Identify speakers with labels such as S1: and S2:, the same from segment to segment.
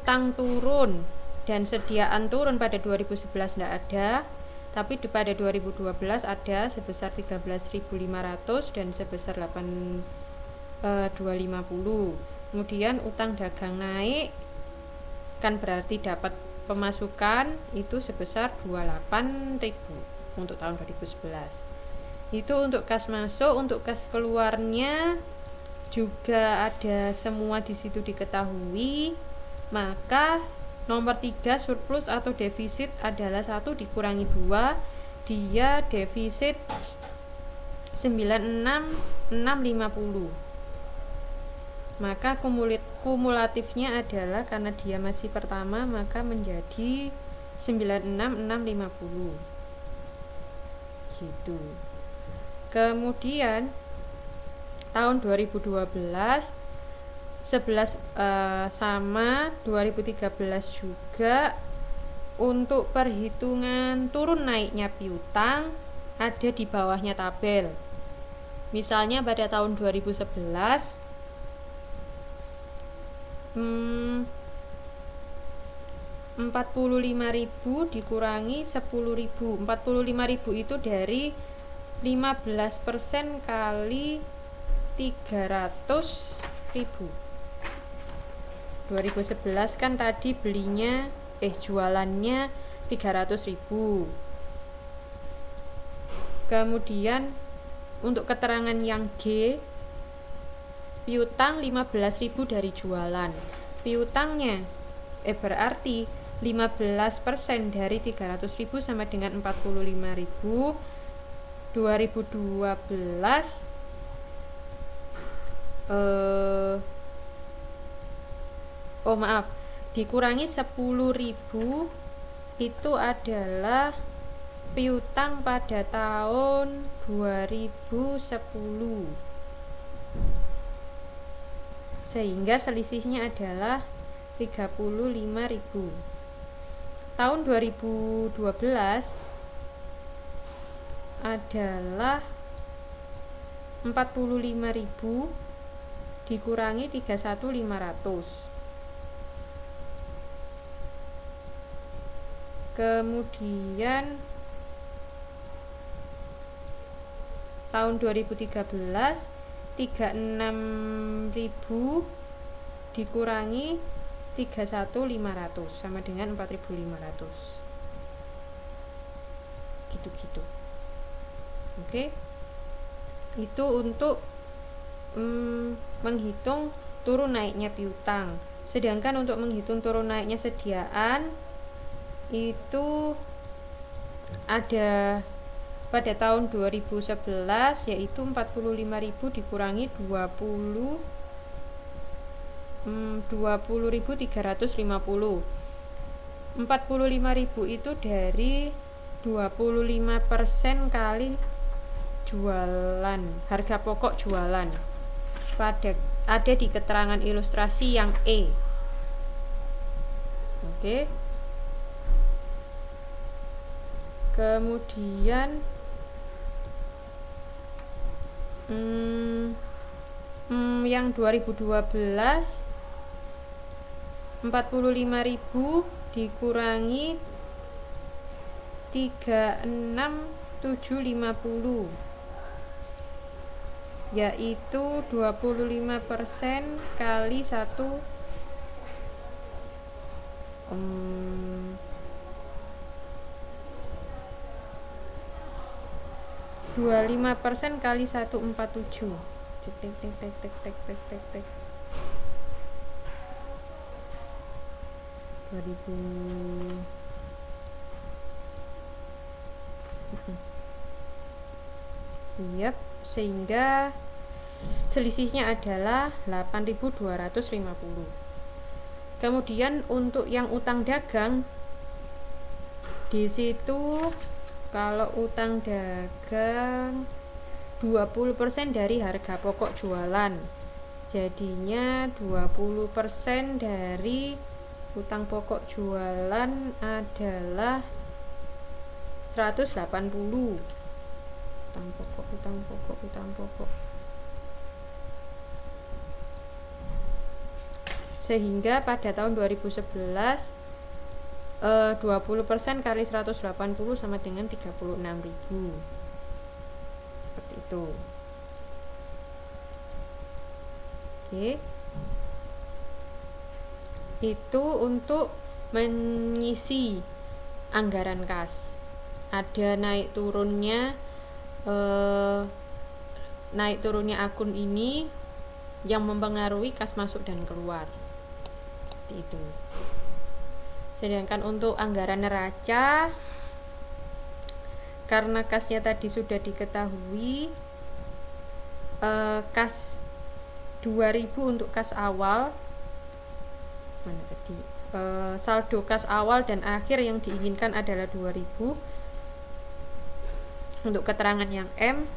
S1: utang turun dan sediaan turun pada 2011 tidak ada, tapi pada 2012 ada sebesar 13.500 dan sebesar 250. Kemudian utang dagang naik kan berarti dapat pemasukan itu sebesar 28.000 untuk tahun 2011. Itu untuk kas masuk. Untuk kas keluarnya juga ada semua di situ diketahui. Maka nomor 3 surplus atau defisit adalah 1 dikurangi 2, dia defisit 96.650. Maka kumulatifnya adalah karena dia masih pertama maka menjadi 96.650 gitu. Kemudian tahun 2012 sama 2013 juga. Untuk perhitungan turun naiknya piutang ada di bawahnya tabel. Misalnya pada tahun 2011 45.000 dikurangi 10.000. 45.000 itu dari 15% kali 300.000. 2011 kan tadi belinya jualannya 300.000. Kemudian untuk keterangan yang G, piutang 15.000 dari jualan. Piutangnya berarti 15% dari 300.000 sama dengan 45.000. 2012 dikurangi 10.000 itu adalah piutang pada tahun 2010. Sehingga selisihnya adalah 35.000. Tahun 2012 adalah 45.000 dikurangi 31.500. Kemudian tahun 2013 36.000 dikurangi 31.500 sama dengan 4.500. Gitu-gitu. Oke. Itu untuk menghitung turun naiknya piutang. Sedangkan untuk menghitung turun naiknya sediaan itu ada pada tahun 2011 yaitu 45.000 dikurangi 20.350. 45.000 itu dari 25% kali jualan, harga pokok jualan. Ada di keterangan ilustrasi yang E. Oke. Kemudian yang 2012 45.000 dikurangi 36.750 yaitu 25% kali 1 25% kali 147. Tek 2000. Yap, sehingga selisihnya adalah 8.250. Kemudian untuk yang utang dagang di situ kalau utang dagang 20% dari harga pokok jualan. Jadinya 20% dari utang pokok jualan adalah 180. Utang pokok Sehingga pada tahun 2011 20% kali 180 sama dengan 36.000. Seperti itu. Oke. Itu untuk mengisi anggaran kas. Ada naik turunnya akun ini yang mempengaruhi kas masuk dan keluar. Seperti itu. Sedangkan untuk anggaran neraca, karena kasnya tadi sudah diketahui, kas 2000 untuk kas awal, mana tadi, saldo kas awal dan akhir yang diinginkan adalah 2000. Untuk keterangan yang M,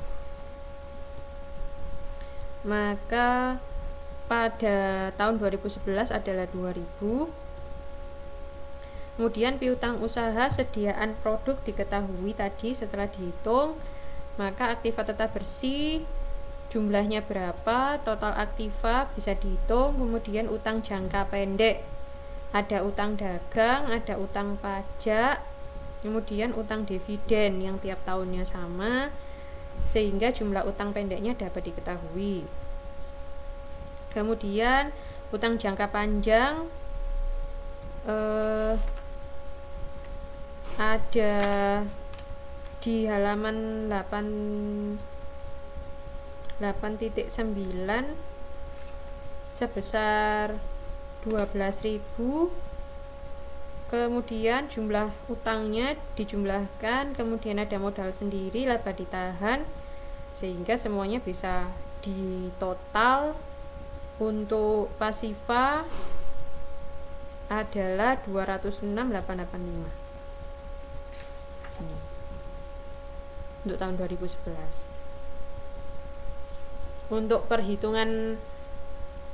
S1: maka pada tahun 2011 adalah 2000. Kemudian piutang usaha sediaan produk diketahui tadi setelah dihitung, maka aktiva tetap bersih jumlahnya berapa, total aktiva bisa dihitung. Kemudian utang jangka pendek, ada utang dagang, ada utang pajak, kemudian utang dividen yang tiap tahunnya sama, sehingga jumlah utang pendeknya dapat diketahui. Kemudian utang jangka panjang ada di halaman 8.9 sebesar 12.000. Kemudian jumlah utangnya dijumlahkan, kemudian ada modal sendiri, laba ditahan, sehingga semuanya bisa ditotal. Untuk pasifa adalah 206.885 ini untuk tahun 2011. Untuk perhitungan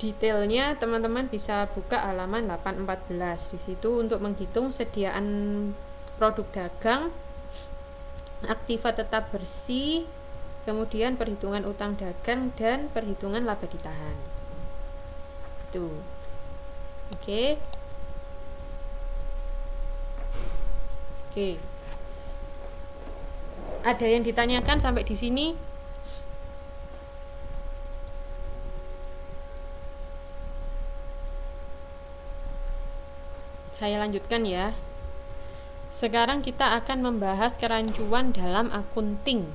S1: detailnya teman-teman bisa buka halaman 814. Di situ untuk menghitung sediaan produk dagang, aktiva tetap bersih, kemudian perhitungan utang dagang dan perhitungan laba ditahan. Itu. Oke. Ada yang ditanyakan sampai di sini? Saya lanjutkan ya. Sekarang kita akan membahas kerancuan dalam akunting.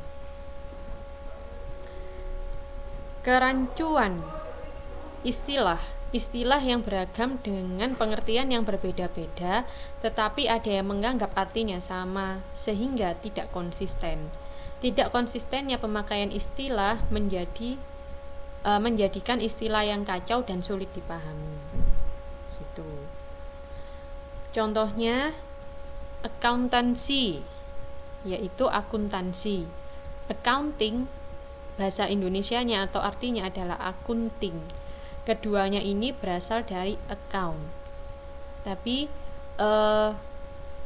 S1: Kerancuan, istilah yang beragam dengan pengertian yang berbeda-beda, tetapi ada yang menganggap artinya sama, sehingga tidak konsisten. Tidak konsistennya pemakaian istilah menjadikan istilah yang kacau dan sulit dipahami. Gitu. Contohnya akuntansi, yaitu akuntansi. Accounting, bahasa Indonesianya atau artinya adalah akunting. Keduanya ini berasal dari account. Tapi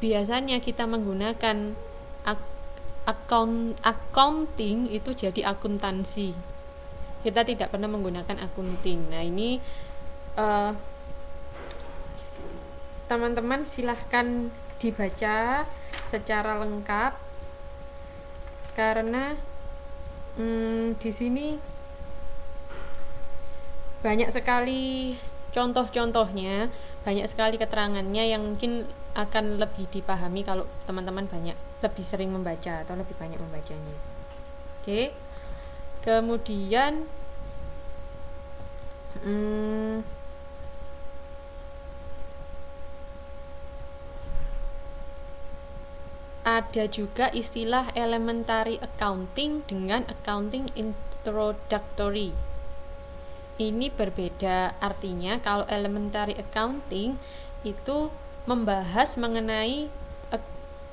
S1: biasanya kita menggunakan accounting itu jadi akuntansi. Kita tidak pernah menggunakan akunting. Nah, ini teman-teman silahkan dibaca secara lengkap, karena di sini banyak sekali contoh-contohnya, banyak sekali keterangannya yang mungkin akan lebih dipahami kalau teman-teman lebih sering membaca atau lebih banyak membacanya. Oke. Kemudian ada juga istilah elementary accounting dengan accounting introductory. Ini berbeda artinya. Kalau elementary accounting itu membahas mengenai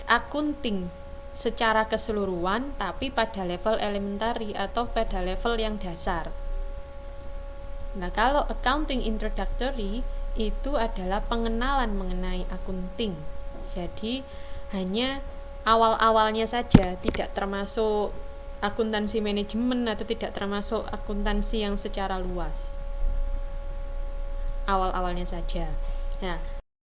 S1: akunting secara keseluruhan, tapi pada level elementary atau pada level yang dasar. Nah, kalau accounting introductory itu adalah pengenalan mengenai akunting. Jadi hanya awal-awalnya saja, tidak termasuk akuntansi manajemen atau tidak termasuk akuntansi yang secara luas. awal-awalnya saja. Nah,